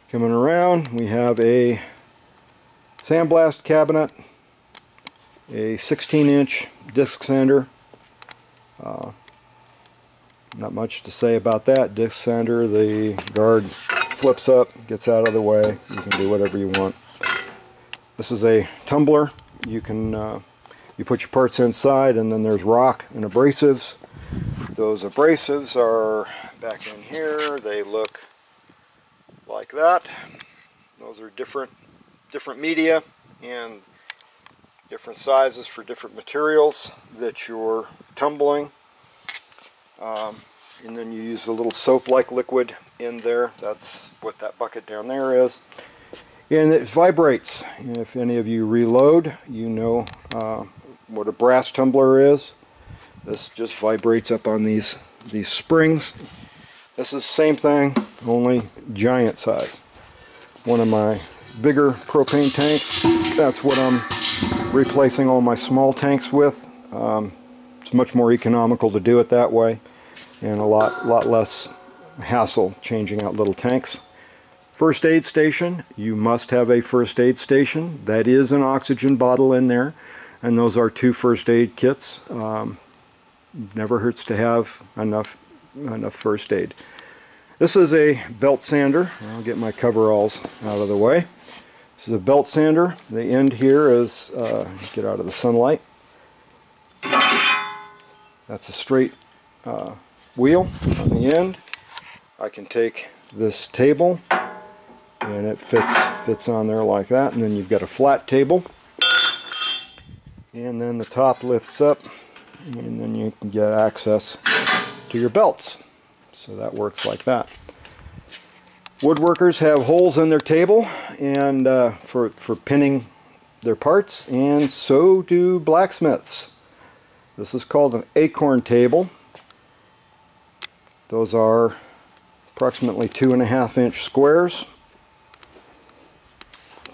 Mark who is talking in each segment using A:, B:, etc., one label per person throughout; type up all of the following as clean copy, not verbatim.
A: Coming around, we have a sandblast cabinet, a 16-inch disc sander. Not much to say about that. Disc sander, the guard flips up, gets out of the way. You can do whatever you want. This is a tumbler. You can you put your parts inside, and then there's rock and abrasives. Those abrasives are back in here. They look like that. Those are different media and different sizes for different materials that you're tumbling. And then you use a little soap-like liquid in there. That's what that bucket down there is. And it vibrates. And if any of you reload, you know what a brass tumbler is. This just vibrates up on these springs. This is the same thing, only giant size. One of my bigger propane tanks, that's what I'm replacing all my small tanks with. It's much more economical to do it that way, and a lot less hassle changing out little tanks. First aid station, you must have a first aid station. That is an oxygen bottle in there, and those are 2 first aid kits. Never hurts to have enough first aid. This is a belt sander. I'll get my coveralls out of the way. This is a belt sander. The end here is, get out of the sunlight. That's a straight wheel on the end. I can take this table and it fits on there like that, and then you've got a flat table, and then the top lifts up, and then you can get access to your belts. So that works like that. Woodworkers have holes in their table and for pinning their parts, and so do blacksmiths. This is called an acorn table. Those are approximately 2.5-inch squares.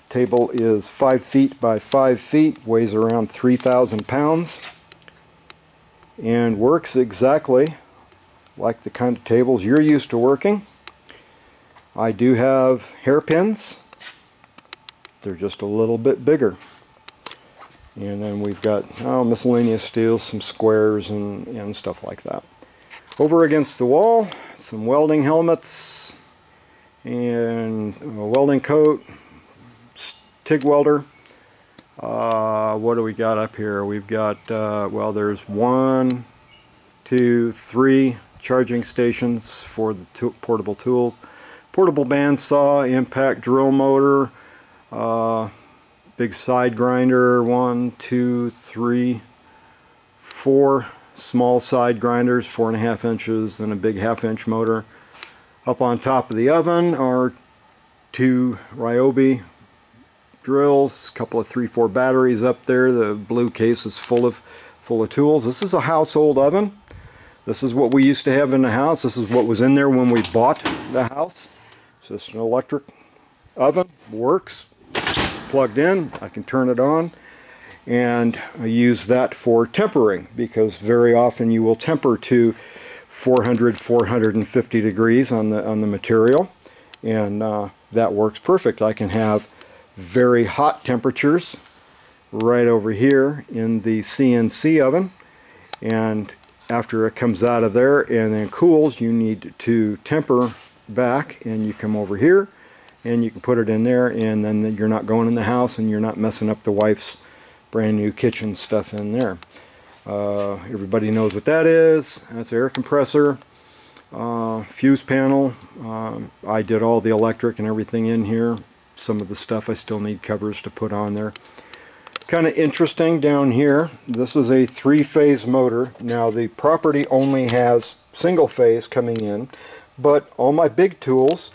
A: Table is 5 feet by 5 feet, weighs around 3,000 pounds, and works exactly like the kind of tables you're used to working. I do have hairpins. They're just a little bit bigger. And then we've got miscellaneous steels, some squares and stuff like that. Over against the wall, some welding helmets and a welding coat, TIG welder. What do we got up here? We've got, well, there's 1, 2, 3 charging stations for the portable tools. Portable bandsaw, impact drill motor, big side grinder, 1, 2, 3, 4 small side grinders, 4.5 inches, and a big 1/2-inch motor. Up on top of the oven are 2 Ryobi drills, a couple of 3-4 batteries up there. The blue case is full of tools. This is a household oven. This is what we used to have in the house. This is what was in there when we bought the house. So it's an electric oven, works, plugged in. I can turn it on, and I use that for tempering, because very often you will temper to 400, 450 degrees on the material, and that works perfect. I can have very hot temperatures right over here in the CNC oven, and after it comes out of there and then cools, you need to temper back, and you come over here and you can put it in there, and then you're not going in the house and you're not messing up the wife's brand new kitchen stuff in there. Everybody knows what that is. That's an air compressor, fuse panel. I did all the electric and everything in here. Some of the stuff I still need covers to put on there. Kind of interesting down here, this is a 3-phase motor. Now the property only has single phase coming in, but all my big tools,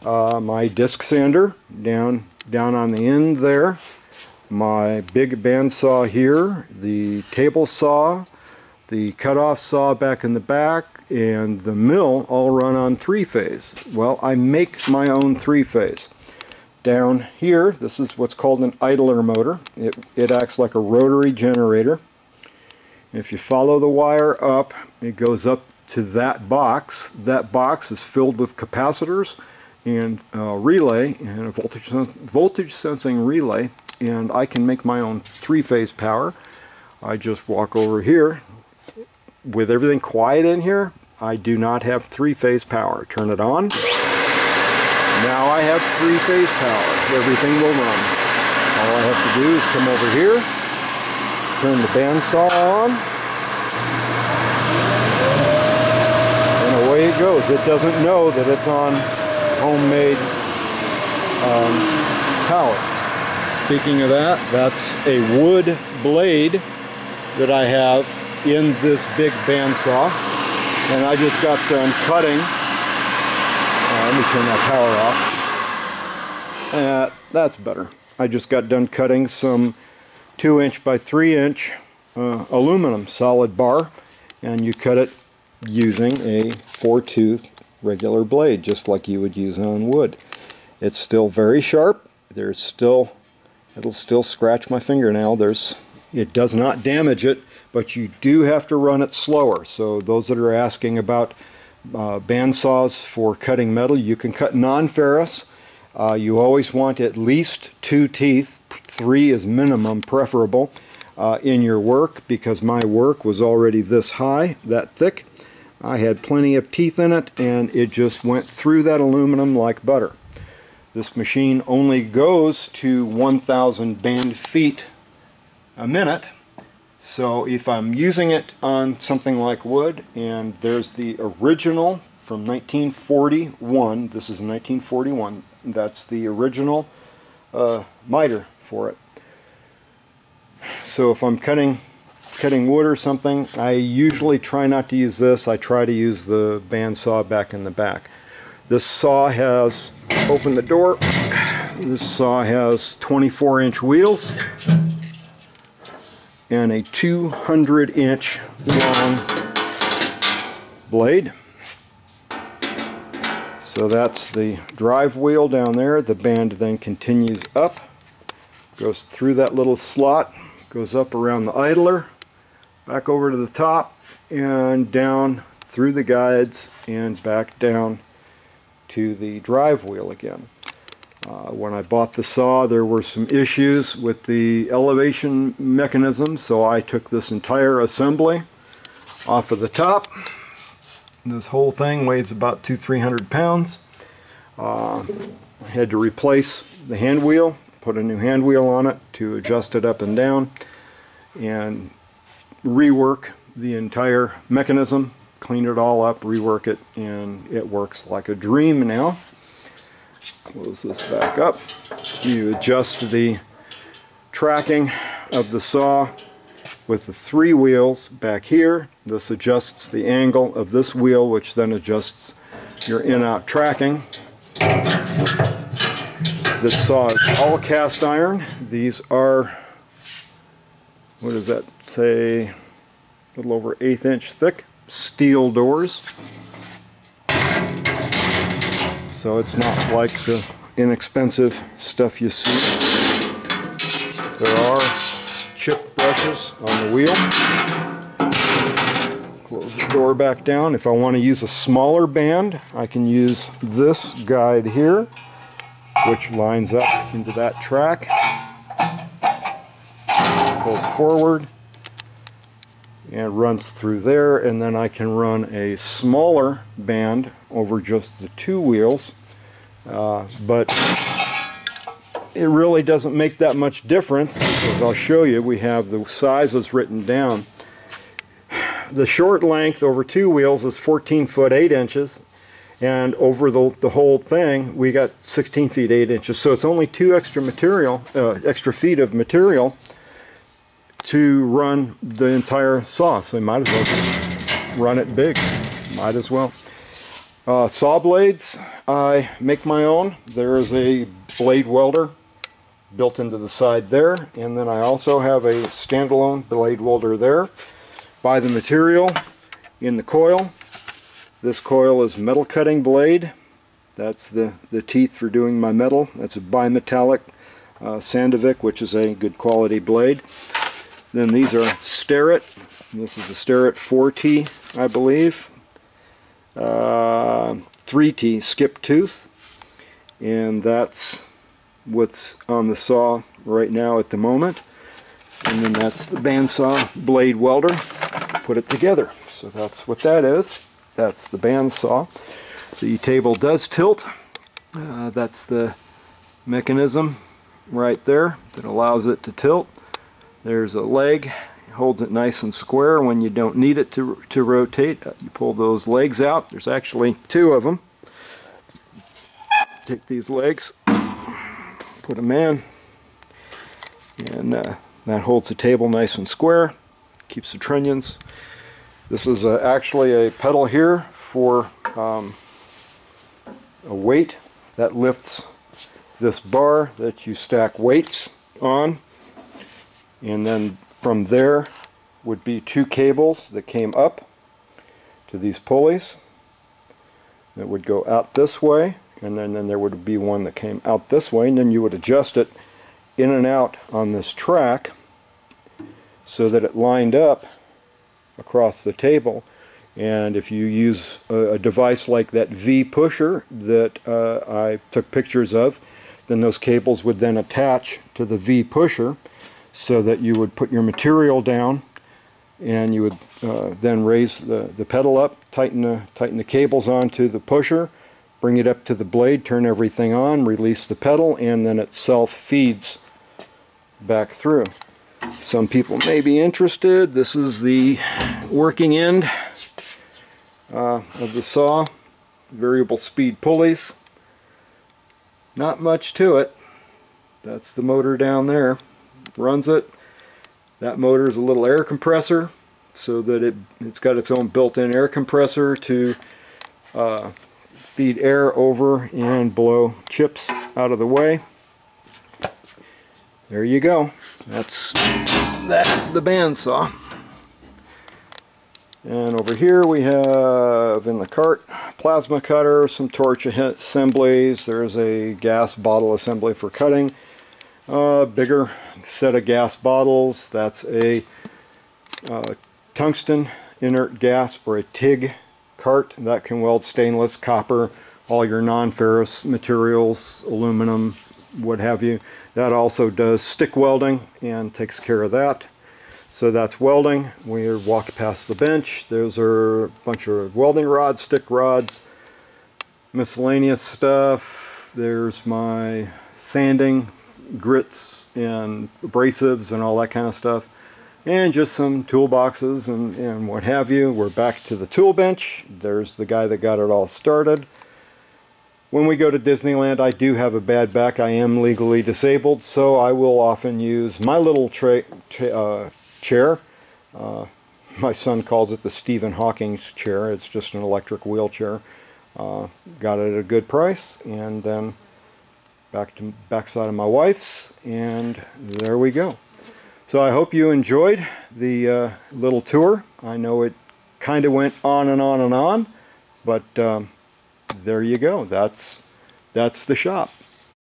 A: my disc sander down on the end there, my big bandsaw here, the table saw, the cutoff saw back in the back, and the mill all run on 3-phase. Well, I make my own 3-phase. Down here, this is what's called an idler motor. It acts like a rotary generator. If you follow the wire up, it goes up to that box. That box is filled with capacitors. and relay, and a voltage sensing relay, and I can make my own 3-phase power. I just walk over here. With everything quiet in here, I do not have 3-phase power. Turn it on. Now I have 3-phase power. Everything will run. All I have to do is come over here, turn the bandsaw on, and away it goes. It doesn't know that it's on homemade power. Speaking of that, that's a wood blade that I have in this big bandsaw, and I just got done cutting. Let me turn that power off. That's better. I just got done cutting some 2" by 3" aluminum solid bar, and you cut it using a 4-tooth regular blade, just like you would use on wood. It's still very sharp. It'll still scratch my fingernail. It does not damage it, but you do have to run it slower. So those that are asking about bandsaws for cutting metal, you can cut non-ferrous. You always want at least 2 teeth. 3 is minimum preferable in your work, because my work was already this high, that thick. I had plenty of teeth in it, and it just went through that aluminum like butter. This machine only goes to 1,000 band feet a minute. So if I'm using it on something like wood, and there's the original from 1941, this is 1941, that's the original miter for it. So if I'm cutting wood or something, I usually try not to use this. I try to use the bandsaw back in the back. This saw has, open the door, this saw has 24-inch wheels and a 200-inch long blade. So that's the drive wheel down there. The band then continues up, goes through that little slot, goes up around the idler, back over to the top, and down through the guides and back down to the drive wheel again. When I bought the saw, there were some issues with the elevation mechanism, so I took this entire assembly off of the top. This whole thing weighs about 200-300 pounds. I had to replace the hand wheel, put a new hand wheel on it to adjust it up and down, and rework the entire mechanism, clean it all up, rework it, and it works like a dream now. Close this back up. You adjust the tracking of the saw with the 3 wheels back here. This adjusts the angle of this wheel, which then adjusts your in-out tracking. This saw is all cast iron. These are, what does that say, a little over 1/8 inch thick steel doors. So it's not like the inexpensive stuff you see. There are chip brushes on the wheel. Close the door back down. If I want to use a smaller band, I can use this guide here, which lines up into that track. Pulls forward and runs through there, and then I can run a smaller band over just the 2 wheels, but it really doesn't make that much difference, because I'll show you, we have the sizes written down. The short length over 2 wheels is 14 foot 8 inches, and over the whole thing we got 16 feet 8 inches, so it's only 2 extra feet of material to run the entire saw, so you might as well just run it big. Might as well. Saw blades, I make my own. There is a blade welder built into the side there, and then I also have a standalone blade welder there. Buy the material in the coil. This coil is metal cutting blade. That's the teeth for doing my metal. That's a bimetallic Sandvik, which is a good quality blade. Then these are Starrett. This is a Starrett 4T, I believe. 3T skip tooth. and that's what's on the saw right now at the moment. And then that's the bandsaw blade welder. Put it together. So that's what that is. That's the bandsaw. The table does tilt. That's the mechanism right there that allows it to tilt. There's a leg. Holds it nice and square when you don't need it to rotate. You pull those legs out. There's actually two of them. Take these legs, put them in, and that holds the table nice and square, keeps the trunnions. This is actually a pedal here for a weight that lifts this bar that you stack weights on, and then from there would be two cables that came up to these pulleys that would go out this way, and then there would be one that came out this way, and then you would adjust it in and out on this track so that it lined up across the table. And if you use a device like that V pusher that I took pictures of, then those cables would then attach to the V pusher so that you would put your material down, and you would then raise the pedal up, tighten the cables onto the pusher, bring it up to the blade, turn everything on, release the pedal, and then it self-feeds back through. Some people may be interested. This is the working end of the saw. Variable speed pulleys. Not much to it. That's the motor down there. Runs it. That motor is a little air compressor, so that it's got its own built-in air compressor to feed air over and blow chips out of the way. There you go. That's the bandsaw. And over here we have in the cart plasma cutter, some torch assemblies. There's a gas bottle assembly for cutting. Bigger set of gas bottles. That's a tungsten inert gas or a TIG cart that can weld stainless, copper, all your non-ferrous materials, aluminum, what have you. That also does stick welding and takes care of that. So that's welding. We walk past the bench. Those are a bunch of welding rods, stick rods, miscellaneous stuff. There's my sanding, grits and abrasives and all that kind of stuff. And just some toolboxes and what have you. We're back to the tool bench. There's the guy that got it all started. When we go to Disneyland, I do have a bad back. I am legally disabled, so I will often use my little chair. My son calls it the Stephen Hawking chair. It's just an electric wheelchair. Got it at a good price, and then backside of my wife's, and there we go. So I hope you enjoyed the little tour. I know it kind of went on and on and on, but there you go. That's the shop.